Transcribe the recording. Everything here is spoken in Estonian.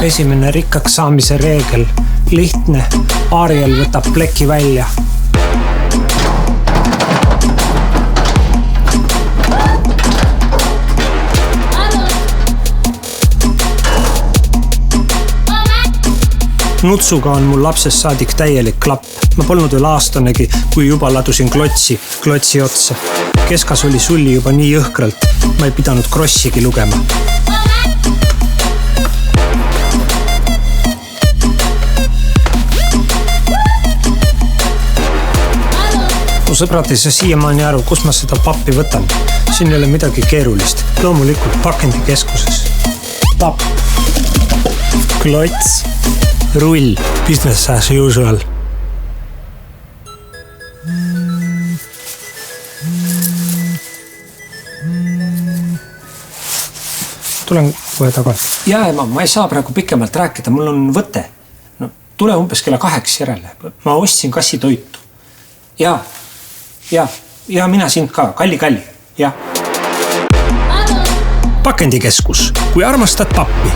Esimene rikkaks saamise reegel. Lihtne. Ariel võtab pleki välja. Nutsuga on mul lapsest saadik täielik klapp. Ma polnud veel aastanegi, kui juba ladusin klotsi otsa. Keskas oli sulli juba nii jõhkralt. Ma ei pidanud krossigi lugema. Mu sõbrad ei saa siiamaani aru, kus ma seda pappi võtan. Siin ei ole midagi keerulist. Loomulikult pakendikeskuses. Papp. Klots. Rull. Business as usual. Tulen kohe tagasi. Jaa, ema, ma ei saa praegu pikemalt rääkida. Mul on võte. No, tule umbes kella 8 järele. Ma ostsin kassi toitu. Ja mina sind ka. Kalli. Ja. Pakendikeskus. Kui armastad pappi.